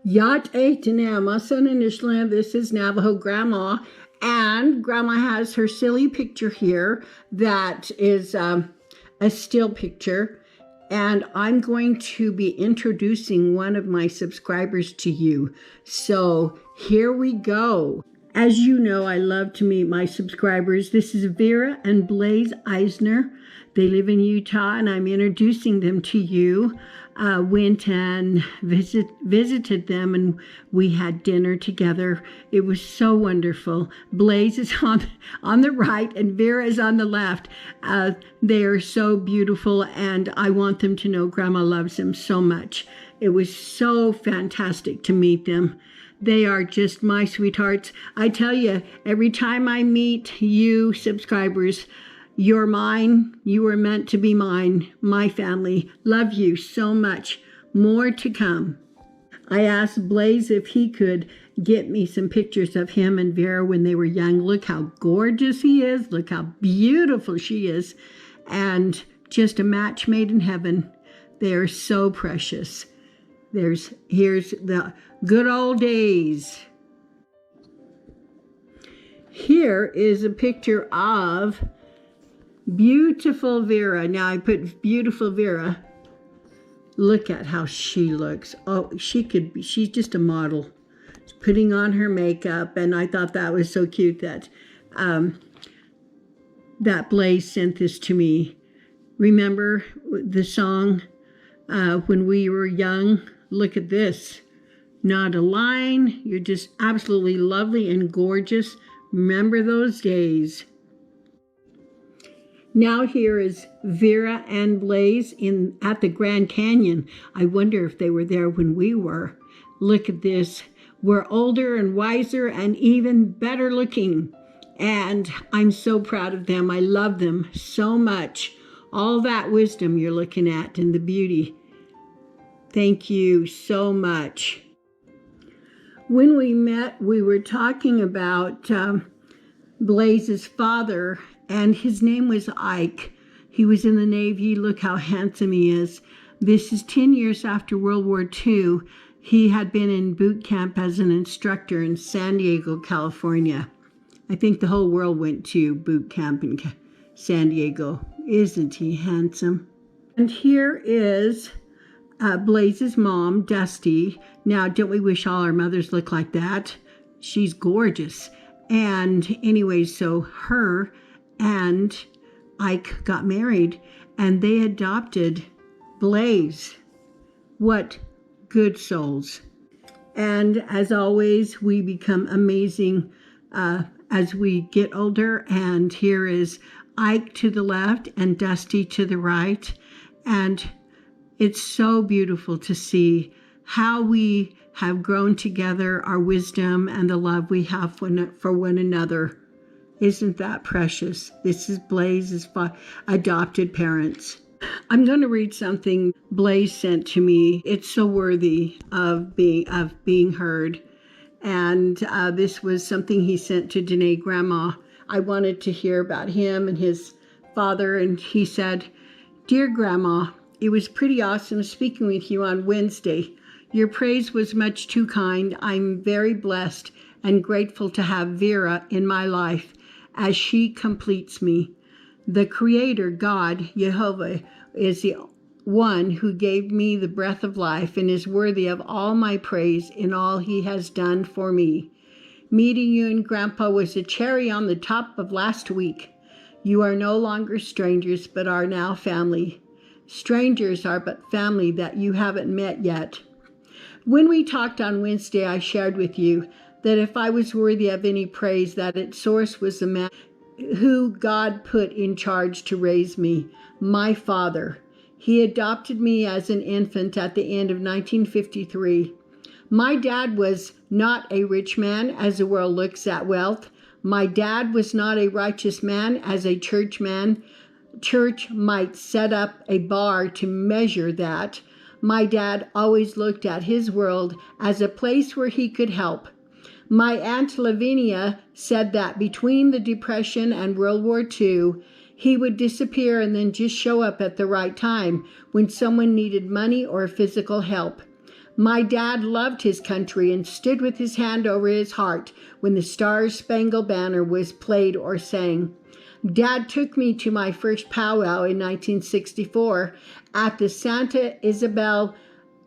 Yat Eitanamasan. This is Navajo Grandma. And Grandma has her silly picture here that is a still picture. And I'm going to be introducing one of my subscribers to you. So here we go. As you know, I love to meet my subscribers. This is Vera and Blaze Eisner. They live in Utah, and I'm introducing them to you. Went and visited them, and we had dinner together. It was so wonderful. Blaze is on the right, and Vera is on the left. They are so beautiful, and I want them to know Grandma loves them so much. It was so fantastic to meet them. They are just my sweethearts. I tell you, every time I meet you subscribers, you're mine. You were meant to be mine. My family. Love you so much. More to come. I asked Blaze if he could get me some pictures of him and Vera when they were young. Look how gorgeous he is. Look how beautiful she is. And just a match made in heaven. They are so precious. Here's the good old days. Here is a picture of beautiful Vera. Now I put beautiful Vera. Look at how she looks. Oh, she's just a model. Putting on her makeup, and I thought that was so cute that that Blaze sent this to me. Remember the song when we were young? Look at this. Not a line. You're just absolutely lovely and gorgeous. Remember those days. Now here is Vera and Blaze at the Grand Canyon. I wonder if they were there when we were. Look at this. We're older and wiser and even better looking. And I'm so proud of them. I love them so much. All that wisdom you're looking at and the beauty. Thank you so much. When we met, we were talking about Blaze's father, and his name was Ike. He was in the Navy. Look how handsome he is. This is 10 years after World War II. He had been in boot camp as an instructor in San Diego, California. I think the whole world went to boot camp in San Diego. Isn't he handsome? And here is Blaze's mom, Dusty. Now, don't we wish all our mothers look like that? She's gorgeous. And anyway, so her and Ike got married, and they adopted Blaze. What good souls. And as always, we become amazing as we get older. And here is Ike to the left and Dusty to the right. And it's so beautiful to see how we have grown together, our wisdom and the love we have for one another. Isn't that precious? This is Blaze's adopted parents. I'm going to read something Blaze sent to me. It's so worthy of being heard. And this was something he sent to Danae Grandma. I wanted to hear about him and his father. And he said, "Dear Grandma, it was pretty awesome speaking with you on Wednesday. Your praise was much too kind. I'm very blessed and grateful to have Vera in my life as she completes me. The Creator, God, Jehovah, is the one who gave me the breath of life and is worthy of all my praise in all he has done for me. Meeting you and Grandpa was a cherry on the top of last week. You are no longer strangers, but are now family. Strangers are but family that you haven't met yet. When we talked on Wednesday, I shared with you that if I was worthy of any praise, that its source was the man who God put in charge to raise me, my father. He adopted me as an infant at the end of 1953. My dad was not a rich man as the world looks at wealth. My dad was not a righteous man as a church might set up a bar to measure that. My dad always looked at his world as a place where he could help. My Aunt Lavinia said that between the Depression and World War II, he would disappear and then just show up at the right time when someone needed money or physical help. My dad loved his country and stood with his hand over his heart when the Star-Spangled Banner was played or sang. Dad took me to my first powwow in 1964 at the Santa Isabel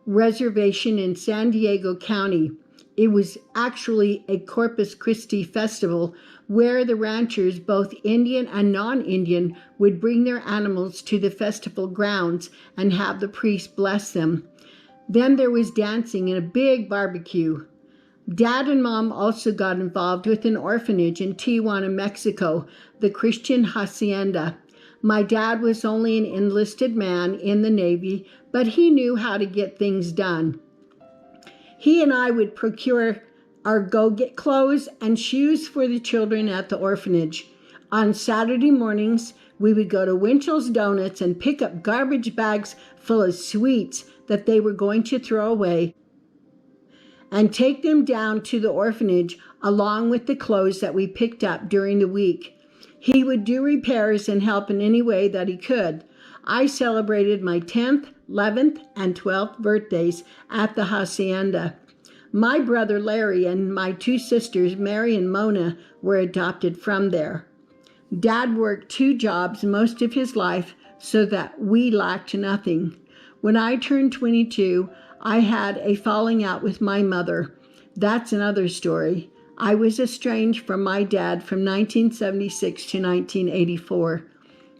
Reservation in San Diego County. It was actually a Corpus Christi festival where the ranchers, both Indian and non-Indian, would bring their animals to the festival grounds and have the priest bless them. Then there was dancing and a big barbecue. Dad and Mom also got involved with an orphanage in Tijuana, Mexico, the Christian Hacienda. My dad was only an enlisted man in the Navy, but he knew how to get things done. He and I would procure our go-get clothes and shoes for the children at the orphanage. On Saturday mornings, we would go to Winchell's Donuts and pick up garbage bags full of sweets that they were going to throw away and take them down to the orphanage along with the clothes that we picked up during the week. He would do repairs and help in any way that he could. I celebrated my 10th, 11th, and 12th birthdays at the hacienda. My brother Larry and my two sisters, Mary and Mona, were adopted from there. Dad worked 2 jobs most of his life so that we lacked nothing. When I turned 22, I had a falling out with my mother. That's another story. I was estranged from my dad from 1976 to 1984.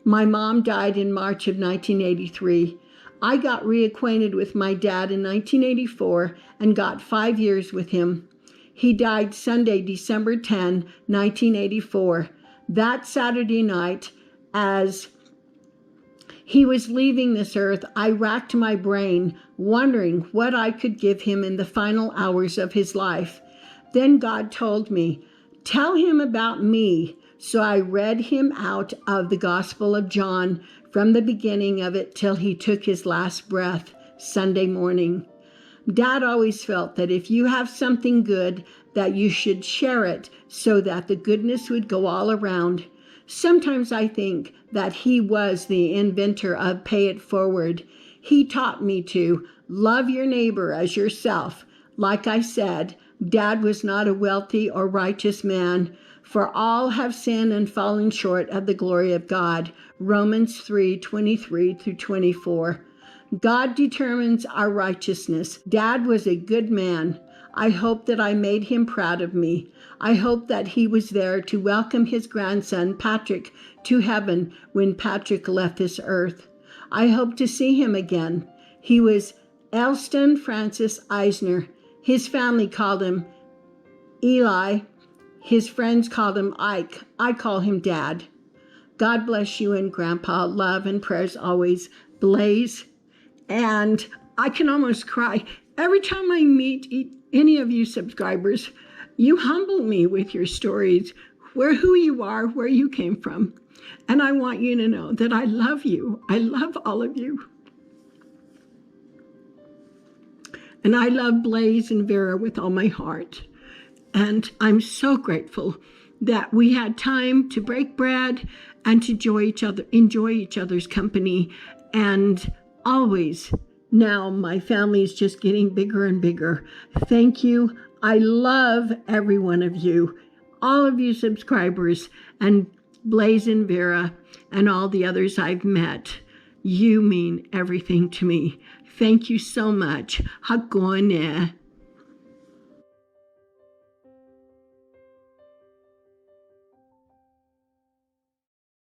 My mom died in March of 1983. I got reacquainted with my dad in 1984 and got 5 years with him. He died Sunday, December 10, 1984. That Saturday night, as he was leaving this earth, I racked my brain, wondering what I could give him in the final hours of his life. Then God told me, "Tell him about me." So I read him out of the Gospel of John from the beginning of it till he took his last breath, Sunday morning. Dad always felt that if you have something good, that you should share it so that the goodness would go all around. Sometimes I think that he was the inventor of Pay It Forward. He taught me to love your neighbor as yourself. Like I said, Dad was not a wealthy or righteous man, for all have sinned and fallen short of the glory of God. Romans 3:23 through 24. God determines our righteousness. Dad was a good man. I hope that I made him proud of me. I hope that he was there to welcome his grandson, Patrick, to heaven when Patrick left this earth. I hope to see him again. He was Elston Francis Eisner. His family called him Eli. His friends called him Ike. I call him Dad. God bless you and Grandpa. Love and prayers always. Blaze. And I can almost cry. Every time I meet any of you subscribers, you humble me with your stories, who you are, where you came from. And I want you to know that I love you. I love all of you. And I love Blaze and Vera with all my heart. And I'm so grateful that we had time to break bread and to enjoy each other's company. And always, now my family is just getting bigger and bigger. Thank you. I love every one of you, all of you subscribers, and Blaze and Vera, and all the others I've met. You mean everything to me. Thank you so much. Hakone.